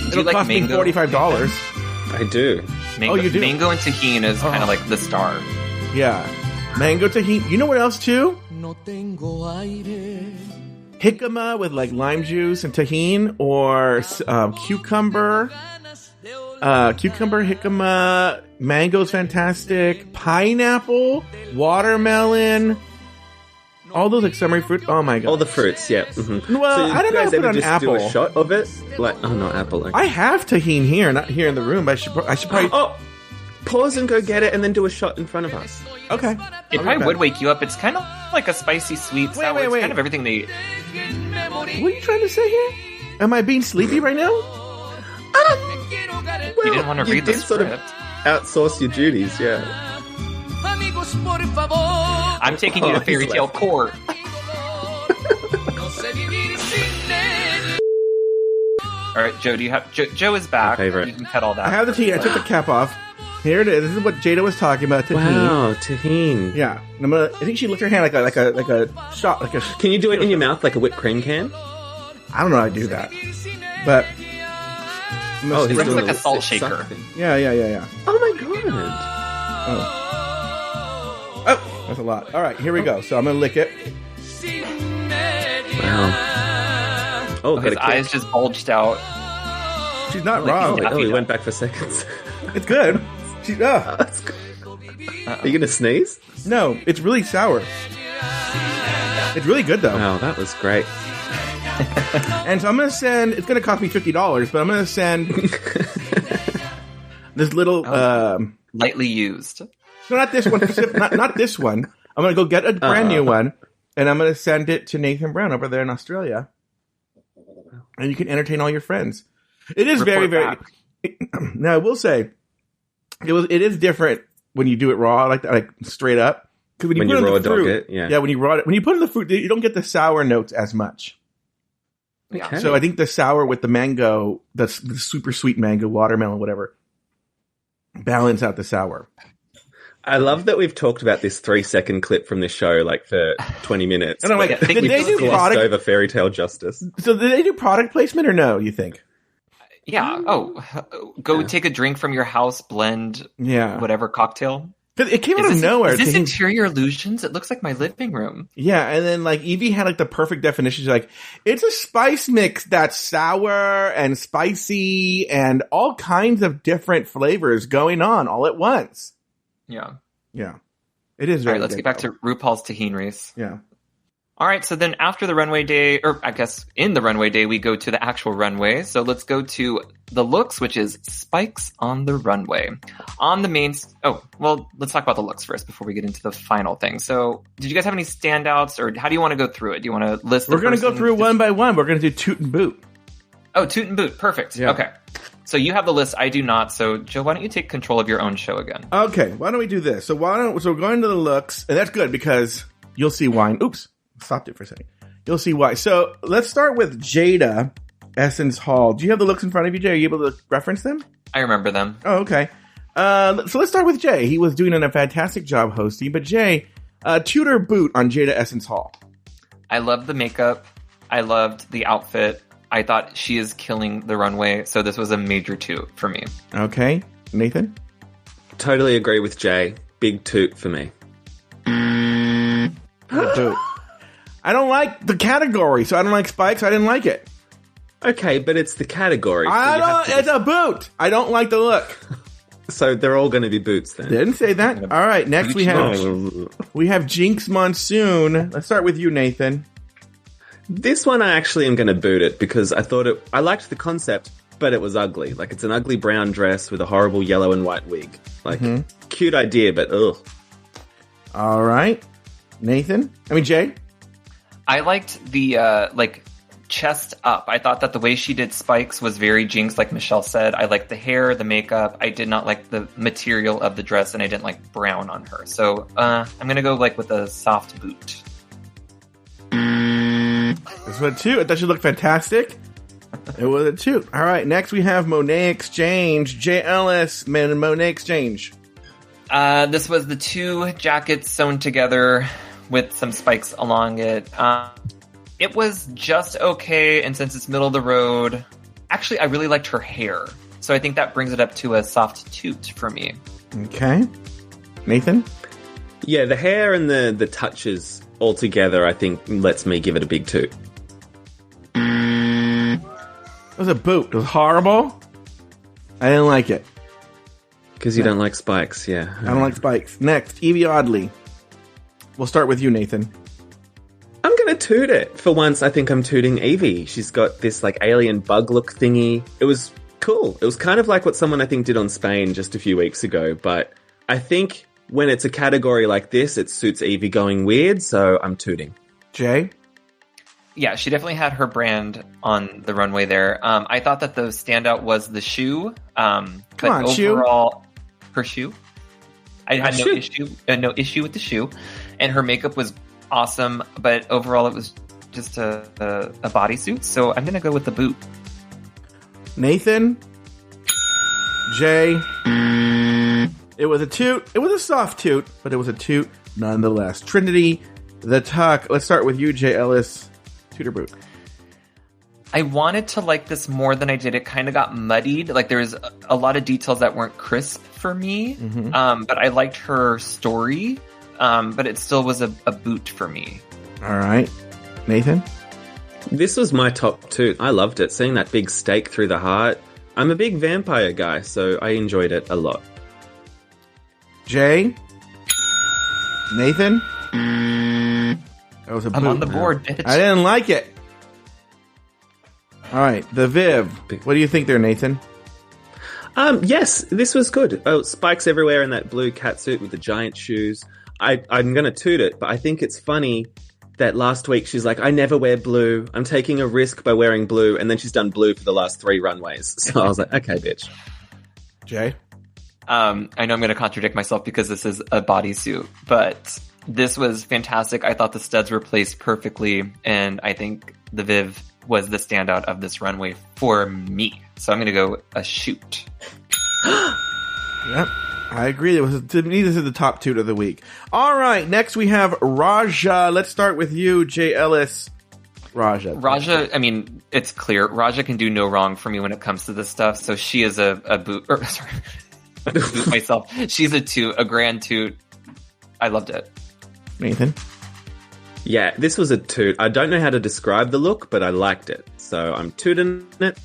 It'll like cost me mango? $45. I do. Mango, you do? Mango and Tahine is kind of like the star. Yeah. Mango tahini. You know what else, too? Jicama with, like, lime juice and tahini, or cucumber. Cucumber, jicama, mango's fantastic. Pineapple, watermelon. All those like summery fruit. Oh my god! All the fruits, yeah. Mm-hmm. Well, so I don't know if you I put guys ever on just apple. do a shot of it? Like, not apple. Okay. I have tahini here, not here in the room. But I should probably. Oh, pause and go get it, and then do a shot in front of us. Okay. It probably would wake you up. It's kind of like a spicy, sweet, sour. Wait. It's kind of everything they eat. What are you trying to say here? Am I being sleepy right now? You didn't want to read the script. Sort of outsource your duties, yeah. I'm taking you to Fairytale court. All right, Joe. Do you have Joe is back. You can cut all that. I have the tea. I took the cap off. Here it is. This is what Jada was talking about. Tahini. Wow, tahini. Yeah. And I think she licked her hand like a shot. Can you do it in your mouth like a whipped cream can? I don't know how to do that, but. He's It's doing like a salt shaker. Yeah. Oh my god. Oh, that's a lot. All right, here we go. So I'm gonna lick it. Wow. Oh, His eyes just bulged out. She's not wrong. Oh, he went back for seconds. It's good. That's good. Are you gonna sneeze? No, it's really sour. It's really good though. Wow, that was great. And so I'm gonna send. It's gonna cost me $50, but I'm gonna send this little. Lightly used. No, not this one. Not this one. I'm gonna go get a brand new one, and I'm gonna send it to Nathan Brown over there in Australia, and you can entertain all your friends. It is Report very. back. Now I will say, it is different when you do it raw, like that, like straight up. Because when you raw dog it, when you put in the fruit, you don't get the sour notes as much. Okay. So I think the sour with the mango, the super sweet mango, watermelon, whatever, balance out the sour. I love that we've talked about this 3-second clip from this show like for 20 minutes. And I'm like, did they do glossed over Fairytale justice. So did they do product placement or no, you think? Yeah. Go take a drink from your house, blend whatever cocktail. It came out of nowhere. Is this interior illusions? It looks like my living room. Yeah, and then like Evie had like the perfect definition. She's like, it's a spice mix that's sour and spicy and all kinds of different flavors going on all at once. Yeah. It is very all right, let's get back to RuPaul's Tahine race. Yeah. All right, so then after the runway day, or I guess in the runway day, we go to the actual runway. So let's go to the looks, which is spikes on the runway. On the main... let's talk about the looks first before we get into the final thing. So did you guys have any standouts, or how do you want to go through it? Do you want to list We're going to go through one by one. We're going to do toot and boot. Oh, toot and boot. Perfect. Yeah. Okay. So you have the list. I do not. So Joe, why don't you take control of your own show again? Okay. Why don't we do this? So we're going to the looks, and that's good because you'll see why. Oops. Stopped it for a second. You'll see why. So let's start with Jada Essence Hall. Do you have the looks in front of you, Jay? Are you able to reference them? I remember them. Oh, okay. So let's start with Jay. He was doing a fantastic job hosting. But Jay, tutor boot on Jada Essence Hall. I loved the makeup. I loved the outfit. I thought she is killing the runway. So this was a major toot for me. Okay. Nathan? Totally agree with Jay. Big toot for me. Toot. I don't like the category, so I don't like spikes. I didn't like it. Okay, but it's the category. So it's a boot. I don't like the look. So they're all going to be boots then. Didn't say that. All right, next we have Jinx Monsoon. Let's start with you, Nathan. This one I actually am going to boot it because I liked the concept, but it was ugly. Like, it's an ugly brown dress with a horrible yellow and white wig. Like, cute idea, but ugh. All right. Jay? I liked the, chest up. I thought that the way she did spikes was very Jinx, like Michelle said. I liked the hair, the makeup. I did not like the material of the dress, and I didn't like brown on her. So, I'm going to go, with a soft boot. This was a toot. I thought she looked fantastic. It was a toot. All right, next we have Monet Exchange. Jay Ellis, Monet Exchange. This was the two jackets sewn together with some spikes along it. It was just okay, and since it's middle of the road, actually, I really liked her hair. So I think that brings it up to a soft toot for me. Okay. Nathan? Yeah, the hair and the touches all together, I think, lets me give it a big toot. It was a boot. It was horrible. I didn't like it. Because you don't like spikes, yeah. I don't like spikes. Next, Evie Oddly. We'll start with you, Nathan. I'm going to toot it. For once, I think I'm tooting Evie. She's got this, alien bug look thingy. It was cool. It was kind of like what someone, I think, did on Spain just a few weeks ago. But I think when it's a category like this, it suits Evie going weird, so I'm tooting. Jay? Yeah, she definitely had her brand on the runway there. I thought that the standout was the shoe. But overall, her shoe. I had no issue with the shoe, and her makeup was awesome. But overall, it was just a bodysuit. So I'm gonna go with the boot. Nathan, Jay, it was a toot. It was a soft toot, but it was a toot nonetheless. Trinity, the tuck. Let's start with you, Jay Ellis. Toot or boot? I wanted to like this more than I did. It kind of got muddied. There was a lot of details that weren't crisp for me. But I liked her story. But it still was a boot for me. All right. Nathan? This was my top toot. I loved it. Seeing that big stake through the heart. I'm a big vampire guy, so I enjoyed it a lot. Jay? Nathan? That was a boot. I'm on the board, bitch. I didn't like it. All right, the Viv. What do you think there, Nathan? Yes, this was good. Oh, spikes everywhere in that blue catsuit with the giant shoes. I'm going to toot it, but I think it's funny that last week she's like, I never wear blue. I'm taking a risk by wearing blue. And then she's done blue for the last 3 runways. So I was like, okay, bitch. Jay? I know I'm going to contradict myself because this is a bodysuit, but this was fantastic. I thought the studs were placed perfectly, and I think the Viv was the standout of this runway for me. So I'm going to go a shoot. Yep, I agree. To me, this is the top toot of the week. All right, next we have Raja. Let's start with you, Jay Ellis. Raja, I mean, it's clear. Raja can do no wrong for me when it comes to this stuff. So she is a boot. Sorry. Boot myself. She's a toot, a grand toot. I loved it. Nathan? Yeah, this was a toot. I don't know how to describe the look, but I liked it. So I'm tooting it.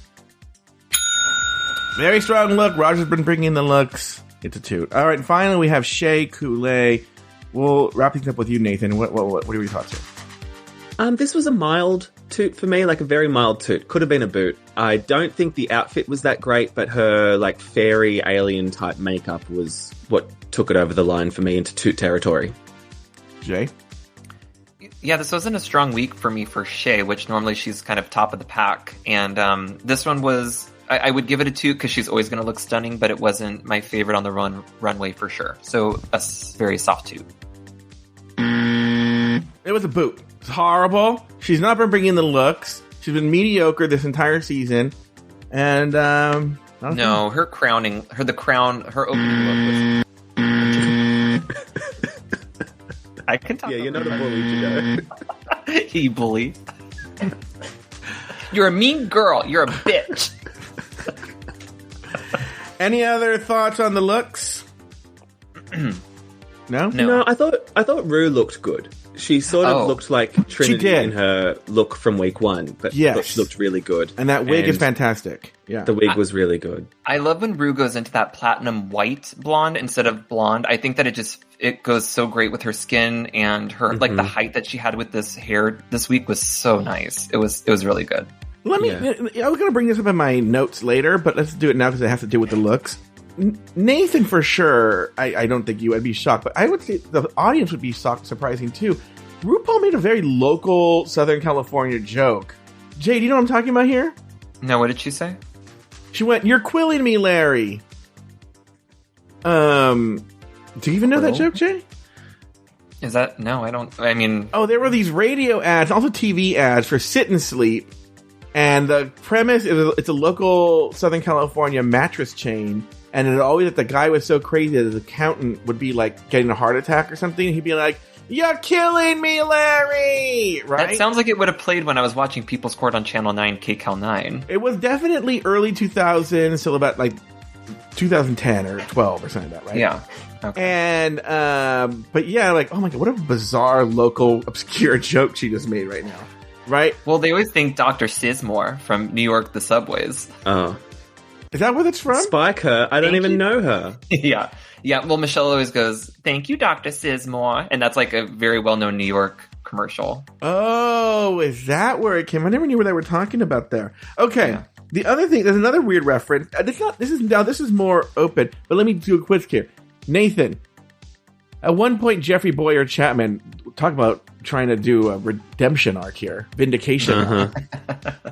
Very strong look. Raja's been bringing the looks. It's a toot. All right, and finally we have Shea Coulee. We'll wrap things up with you, Nathan. What are your thoughts here? This was a mild toot for me, like a very mild toot. Could have been a boot. I don't think the outfit was that great, but her fairy alien type makeup was what took it over the line for me into toot territory. Jay? Yeah, this wasn't a strong week for me for Shea, which normally she's kind of top of the pack. And this one was, I would give it a toot because she's always going to look stunning, but it wasn't my favorite on the runway for sure. So a very soft toot. It was a boot. It's horrible. She's not been bringing the looks. She's been mediocre this entire season. And, no, her opening look was... I can talk. Yeah, you're not a bully, you know. You bully. You're a mean girl. You're a bitch. Any other thoughts on the looks? No? No, I thought Rue looked good. She sort of looked like Trinity in her look from week 1, but thought she looked really good. And that wig is fantastic. Yeah, the wig was really good. I love when Rue goes into that platinum white blonde instead of blonde. I think that it goes so great with her skin, and her like the height that she had with this hair this week was so nice. It was really good. I was going to bring this up in my notes later, but let's do it now because it has to do with the looks. Nathan, for sure, I don't think you would be shocked, but I would say the audience would be surprising too. RuPaul made a very local Southern California joke. Jay, do you know what I'm talking about here? No, what did she say? She went, "You're quilling me, Larry." Do you even know that joke, Jay? Is that... No, I don't... I mean... Oh, there were these radio ads, also TV ads for Sit and Sleep. And the premise is it's a local Southern California mattress chain. And it always, if the guy was so crazy that his accountant would be like getting a heart attack or something, he'd be like, "You're killing me, Larry!" Right? That sounds like it would have played when I was watching People's Court on Channel 9, KCAL 9. It was definitely early 2000s, till about like 2010 or 12 or something like that, right? Yeah. Okay. And, but yeah, like, oh my God, what a bizarre, local, obscure joke she just made right now. Right? Well, they always think Dr. Sizemore from New York, the subways. Oh. Is that where that's from? Spike her. I don't even know her. Yeah. Yeah. Well, Michelle always goes, "Thank you, Dr. Sizemore." And that's like a very well-known New York commercial. Oh, is that where it came? I never knew what they were talking about there. Okay. Yeah. The other thing, there's another weird reference. This is more open, but let me do a quiz here. Nathan, at one point, Jeffrey Boyer Chapman, talk about trying to do a redemption arc here, vindication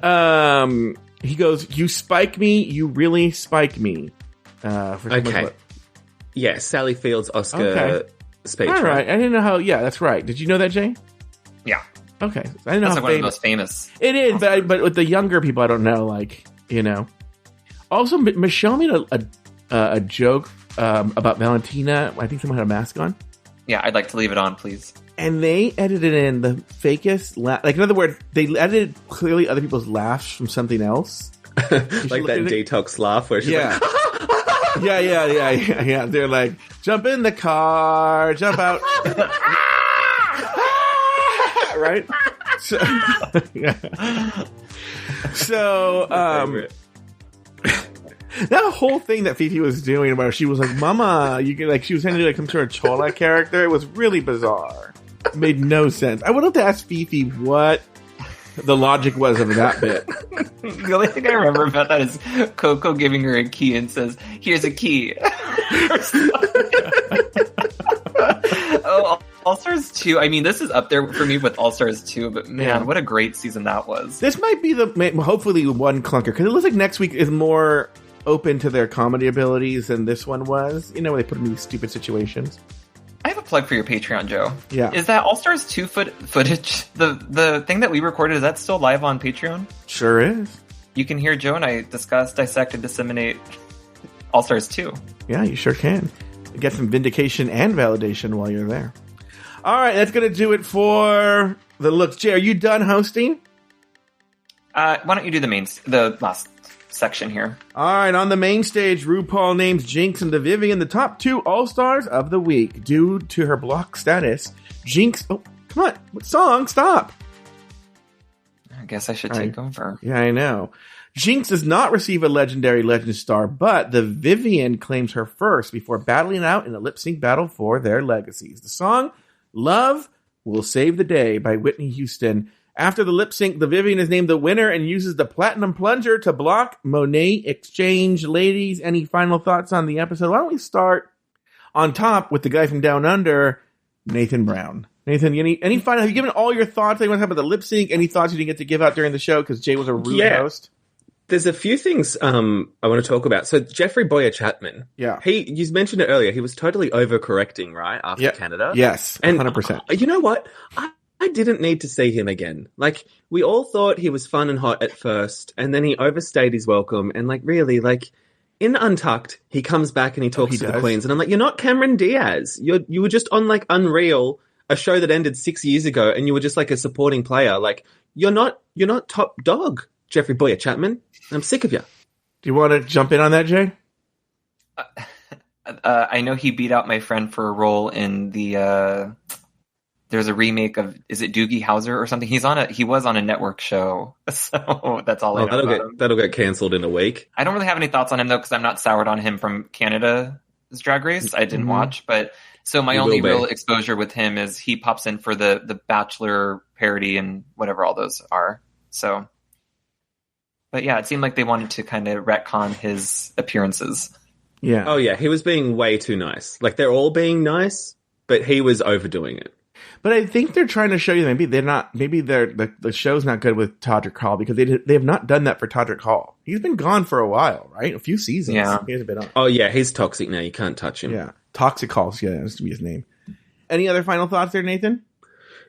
arc. He goes, "You spike me, you really spike me." Okay. Yeah, Sally Field's Oscar speech. All right. I didn't know how. Yeah, that's right. Did you know that, Jay? Yeah. Okay. I didn't know that's how like one of the most famous. It is, but with the younger people, I don't know. Like, you know. Also, Michelle made a joke about Valentina. I think someone had a mask on. Yeah, I'd like to leave it on, please. And they edited in the fakest like, in other words, they edited clearly other people's laughs from something else. Like that detox laugh where she's like... Yeah. They're like, "Jump in the car, jump out." Right? So, that whole thing that Fifi was doing where she was like, "Mama," you can, like, she was trying to do like some sort of Chola character. It was really bizarre. It made no sense. I would have to ask Fifi what the logic was of that bit. The only thing I remember about that is Coco giving her a key and says, "Here's a key." Oh, All Stars 2. I mean, this is up there for me with All Stars 2, but man, what a great season that was. This might be hopefully one clunker, because it looks like next week is more open to their comedy abilities than this one was. You know, when they put them in these stupid situations. I have a plug for your Patreon, Joe. Yeah. Is that All Stars 2 footage, the thing that we recorded, is that still live on Patreon? Sure is. You can hear Joe and I discuss, dissect, and disseminate All Stars 2. Yeah, you sure can. Get some vindication and validation while you're there. All right, that's going to do it for the looks. Jay, are you done hosting? Why don't you do the last section here? All right, on the main stage, RuPaul names Jinx and the Vivian the top 2 All-Stars of the week. Due to her block status, Jinx... Oh, come on. What song? Stop. I guess I should take over. Yeah, I know. Jinx does not receive a legendary legend star, but the Vivian claims her first before battling out in a lip-sync battle for their legacies. The song, "Love Will Save the Day" by Whitney Houston. After the lip sync, the Vivian is named the winner and uses the platinum plunger to block Monet Exchange. Ladies, any final thoughts on the episode? Why don't we start on top with the guy from Down Under, Nathan Brown. Nathan, any final? Have you given all your thoughts? Anyone talk about the lip sync? Any thoughts you didn't get to give out during the show because Jay was a rude host? There's a few things I want to talk about. So Jeffrey Boyer Chapman, you mentioned it earlier. He was totally overcorrecting, right, after Canada. Yes, 100%. You know what? I didn't need to see him again. Like, we all thought he was fun and hot at first, and then he overstayed his welcome. And like, really, like in Untucked, he comes back and he talks to the queens, and I'm like, you're not Cameron Diaz. You were just on like Unreal, a show that ended 6 years ago, and you were just like a supporting player. Like, you're not top dog, Jeffrey Boyer Chapman. I'm sick of you. Do you want to jump in on that, Jay? I know he beat out my friend for a role in the. There's a remake of, is it Doogie Howser or something? He was on a network show, so that's all I know about him. That'll get cancelled in a week. I don't really have any thoughts on him though, because I'm not soured on him from Canada's Drag Race. I didn't watch, but so my only real exposure with him is he pops in for the Bachelor parody and whatever all those are. So, but yeah, it seemed like they wanted to kind of retcon his appearances. Yeah. Oh yeah, he was being way too nice. Like they're all being nice, but he was overdoing it. But I think they're trying to show you maybe they're not. Maybe the show's not good with Todrick Hall because they have not done that for Todrick Hall. He's been gone for a while, right? A few seasons. Yeah, he hasn't been on. Oh yeah, he's toxic now. You can't touch him. Yeah, Toxic Halls. Yeah, that's to be his name. Any other final thoughts there, Nathan?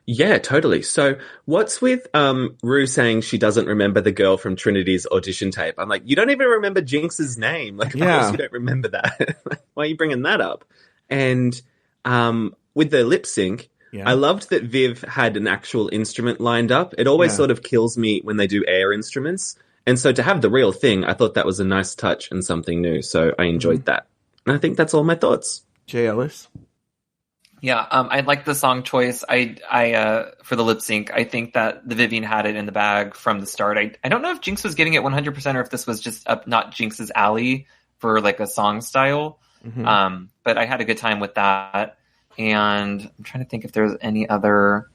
Yeah, totally. So what's with Rue saying she doesn't remember the girl from Trinity's audition tape? I'm like, you don't even remember Jinx's name. Like, of course you don't remember that. Why are you bringing that up? And with the lip sync. Yeah. I loved that Viv had an actual instrument lined up. It always sort of kills me when they do air instruments. And so to have the real thing, I thought that was a nice touch and something new. So I enjoyed that. And I think that's all my thoughts. Jay Ellis? Yeah, I like the song choice. I for the lip sync, I think that the Vivian had it in the bag from the start. I don't know if Jinx was getting it 100% or if this was just not Jinx's alley for like a song style. Mm-hmm. But I had a good time with that. And I'm trying to think if there's any other.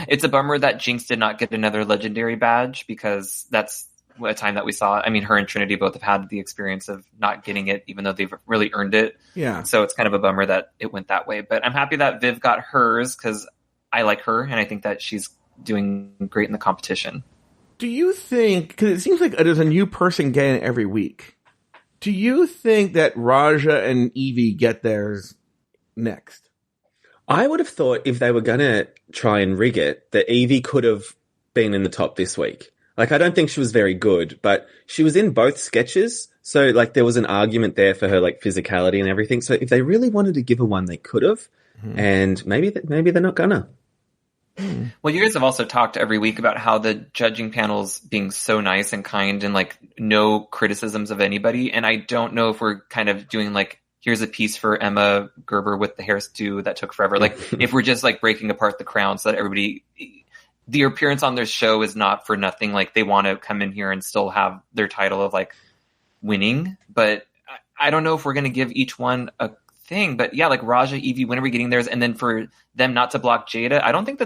It's a bummer that Jinx did not get another legendary badge because that's a time that we saw. I mean, her and Trinity both have had the experience of not getting it, even though they've really earned it. Yeah. So it's kind of a bummer that it went that way. But I'm happy that Viv got hers because I like her and I think that she's doing great in the competition. Do you think, because it seems like there's a new person getting it every week, do you think that Raja and Evie get theirs next? I would have thought if they were going to try and rig it, that Evie could have been in the top this week. Like, I don't think she was very good, but she was in both sketches. So, like, there was an argument there for her, like, physicality and everything. So if they really wanted to give her one, they could have. Mm-hmm. And maybe they're not gonna. Well, you guys have also talked every week about how the judging panel's being so nice and kind and, like, no criticisms of anybody. And I don't know if we're kind of doing, like, here's a piece for Emma Gerber with the hairdo that took forever. Like, if we're just like breaking apart the crown so that everybody, the appearance on their show is not for nothing. Like, they want to come in here and still have their title of like winning. But I don't know if we're going to give each one a thing. But yeah, like Raja, Evie, when are we getting theirs? And then for them not to block Jada, I don't think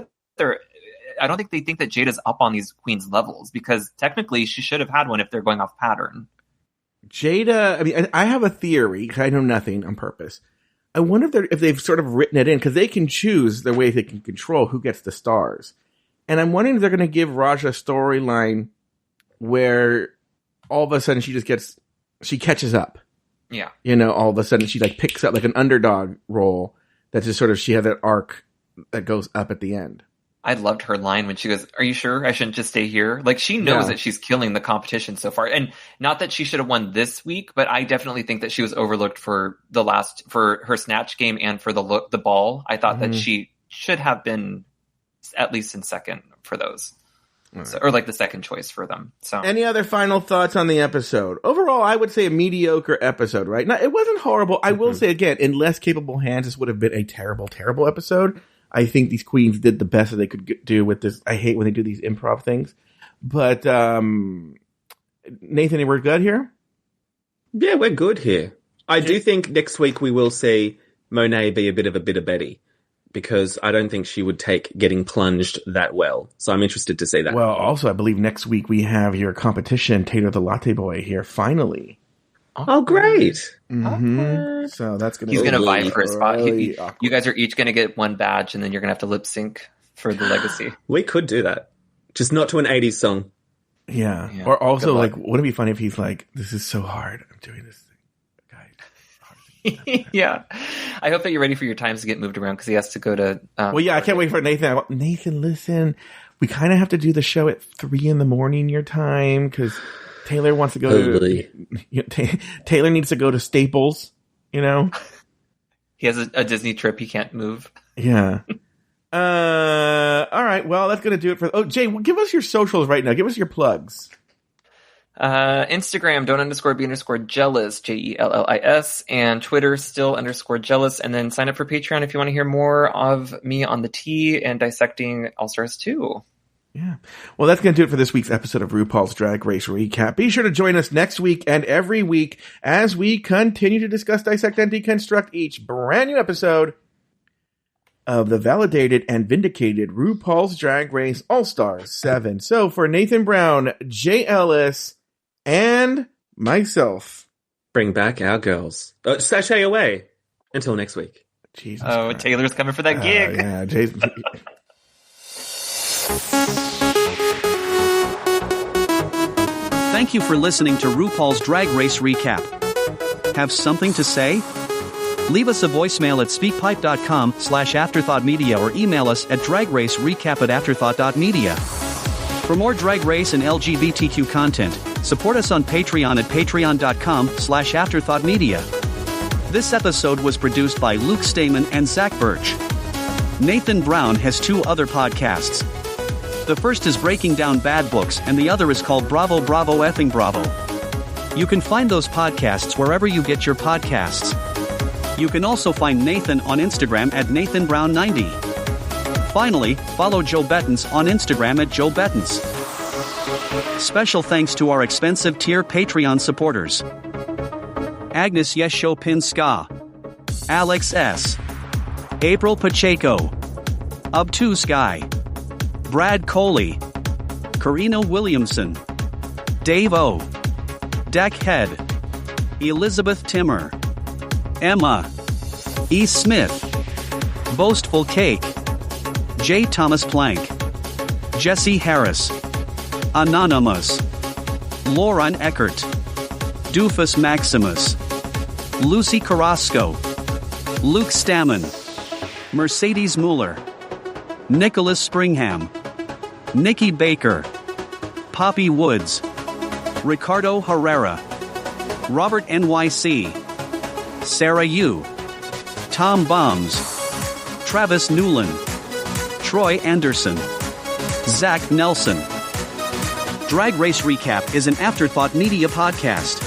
they think that Jada's up on these queens levels because technically she should have had one if they're going off pattern. Jada, I mean, I have a theory. I know nothing on purpose. I wonder if they've sort of written it in because they can choose the way they can control who gets the stars. And I'm wondering if they're going to give Raja a storyline where all of a sudden she catches up. Yeah. You know, all of a sudden she like picks up like an underdog role that's just sort of, she had that arc that goes up at the end. I loved her line when she goes, "Are you sure I shouldn't just stay here?" Like, she knows that she's killing the competition so far. And not that she should have won this week, but I definitely think that she was overlooked for her snatch game and for the ball. I thought that she should have been at least in second for those. Right. So, or like the second choice for them. So, any other final thoughts on the episode? Overall, I would say a mediocre episode, right? Now, it wasn't horrible. I will say again, in less capable hands, this would have been a terrible, terrible episode. I think these queens did the best that they could do with this. I hate when they do these improv things. But, Nathan, we're good here? Yeah, we're good here. I do think next week we will see Monet be a bit of Betty because I don't think she would take getting plunged that well. So I'm interested to see that. Well, also, I believe next week we have your competition, Taylor the Latte Boy, here finally. Oh, great. Mm-hmm. So that's going to He's going to vie for a spot. Really you guys are each going to get one badge, and then you're going to have to lip sync for the legacy. We could do that. Just not to an 80s song. Yeah. Or also, like, wouldn't it be funny if he's like, this is so hard. I'm doing this thing. Yeah. I hope that you're ready for your times to get moved around because he has to go to. Well, yeah, I can't wait for Nathan. Nathan, listen, we kind of have to do the show at 3 a.m. your time because Taylor wants to go to. Taylor needs to go to Staples, you know? He has a Disney trip he can't move. Yeah. All right. Well, that's going to do it for. Oh, Jay, give us your socials right now. Give us your plugs. Instagram, don't_be_jealous, JELLIS, and Twitter, still _jealous. And then sign up for Patreon if you want to hear more of me on the tea and dissecting All Stars 2. Yeah. Well, that's going to do it for this week's episode of RuPaul's Drag Race Recap. Be sure to join us next week and every week as we continue to discuss, dissect, and deconstruct each brand new episode of the validated and vindicated RuPaul's Drag Race All-Stars 7. So for Nathan Brown, Jay Ellis, and myself, bring back our girls. Sashay away. Until next week. Jesus Christ. Taylor's coming for that gig. Yeah, Jay's... Thank you for listening to RuPaul's Drag Race Recap. Have something to say? Leave us a voicemail at speakpipe.com/afterthoughtmedia or email us at dragracerecap@afterthought.media. For more Drag Race and LGBTQ content, support us on Patreon at patreon.com/afterthoughtmedia. This episode was produced by Luke Stamen and Zach Birch. Nathan Brown has 2 other podcasts. The first is Breaking Down Bad Books and the other is called Bravo Bravo Effing Bravo. You can find those podcasts wherever you get your podcasts. You can also find Nathan on Instagram at NathanBrown90. Finally, follow Joe Betance on Instagram at Joe Betance. Special thanks to our expensive tier Patreon supporters: Agnes Yesho Pinska, Alex S., April Pacheco, Ubtu Sky, Brad Coley, Karina Williamson, Dave O., Deck Head, Elizabeth Timmer, Emma E. Smith, Boastful Cake, J. Thomas Plank, Jesse Harris, Anonymous, Lauren Eckert, Doofus Maximus, Lucy Carrasco, Luke Stammen, Mercedes Mueller, Nicholas Springham, Nikki Baker, Poppy Woods, Ricardo Herrera, Robert NYC, Sarah Yu, Tom Bombs, Travis Newland, Troy Anderson, Zach Nelson. Drag Race Recap is an Afterthought Media podcast.